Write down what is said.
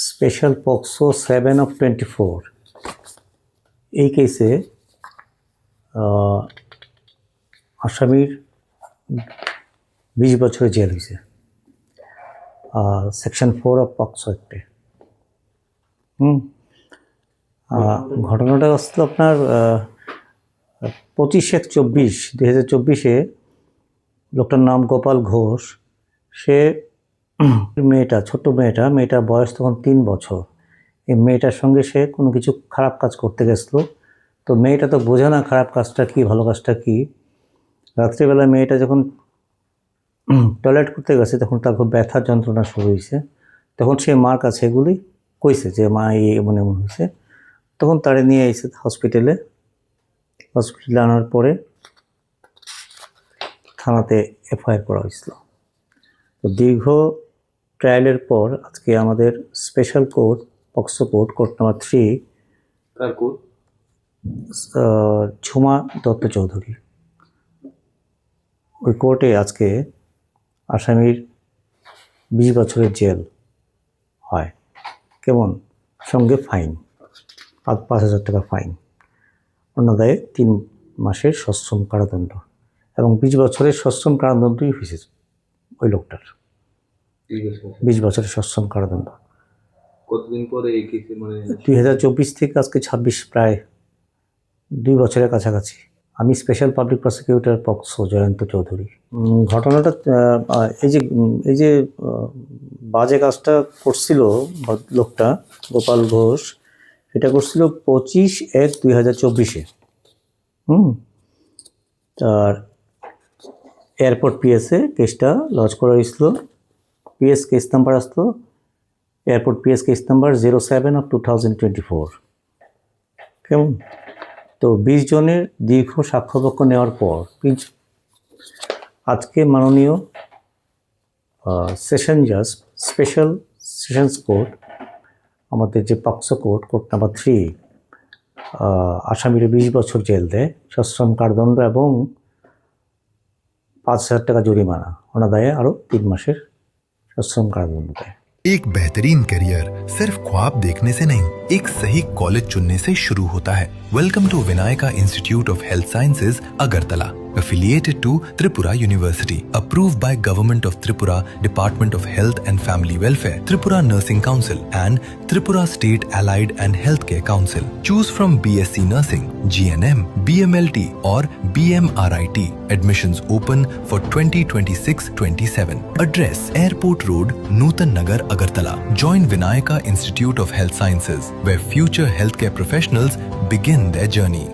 Special POCSO 7/24 এই কেসে আসামির 20 বছরের জেল হয়েছে সেকশন 4 অফ পক্সো অ্যাক্টে। ঘটনাটা আসলে আপনার 25/1/24/2024 লোকটার নাম গোপাল ঘোষ। সে ছোট্ট মেয়েটার বয়স তখন 3 বছর। এই মেয়েটার সঙ্গে সে কোনো কিছু খারাপ কাজ করতে গেছিলো। তো মেয়েটা তো বোঝে না খারাপ কাজটা কী ভালো কাজটা কী। রাত্রিবেলা মেয়েটা যখন টয়লেট করতে গেছে তখন তার খুব ব্যথার যন্ত্রণা শুরু হয়েছে। তখন সে মার কাছে এগুলি কইছে যে মা এমন এমন হয়েছে। তখন তারে নিয়ে এসে হসপিটালে আনার পরে থানাতে এফআইআর করা হয়েছিল। তো দীর্ঘ ট্রায়ালের পর আজকে আমাদের special court POCSO court number 3 Jhuma Dutta Chowdhury, ওই কোর্টে আজকে আসামির 20 বছরের জেল হয়। কেমন? সঙ্গে ফাইন 5,000 টাকা ফাইন, অন্যদায়ে 3 মাসের সশ্রম কারাদণ্ড এবং 20 বছরের সশ্রম কারাদণ্ডই হয়েছে ওই লোকটার। 20 বছরের সশ্রম কারাদণ্ড। কতদিন পরে এই কেসে 2024 থেকে আজকে 26, প্রায় 2 বছরের কাছাকাছি। আমি special public prosecutor POCSO Jayanta Chowdhury. ঘটনাটা এই যে বাজে কাজটা করছিল লোকটা গোপাল ঘোষ, এটা করছিল 25/1/2024-এ। তার এয়ারপোর্ট পিএসে কেসটা লজ করা হয়েছিল। পিএস কেস নাম্বার আসতো এয়ারপোর্ট পিএস কেস নাম্বার 07/2024। কেমন? তো 20 জনের দীর্ঘ সাক্ষ্যপক্ষ নেওয়ার পর আজকে মাননীয় সেশন জাজ স্পেশাল সেশনস কোর্ট আমাদের যে পক্সো কোর্ট নাম্বার 3 আসামির 20 বছর জেল দেয়, সশ্রম কারাদণ্ড এবং 5,000 টাকা জরিমানা, অনাদায়ে আরও 3 মাসের সশ্রম কারাদণ্ড দেয়। एक बेहतरीन करियर सिर्फ ख्वाब देखने से नहीं, एक सही कॉलेज चुनने से शुरू होता है। Welcome to Vinayaka institute of health sciences Agartala, affiliated to Tripura University, approved by Government of Tripura, Department of Health and Family Welfare, Tripura Nursing Council and Tripura State Allied and Healthcare Council. Choose from BSc Nursing, GNM, BMLT or BMRIT. Admissions open for 2026-27. Address: Airport Road, Nutan Nagar, Agartala. Join Vinayaka Institute of Health Sciences, where future healthcare professionals begin their journey.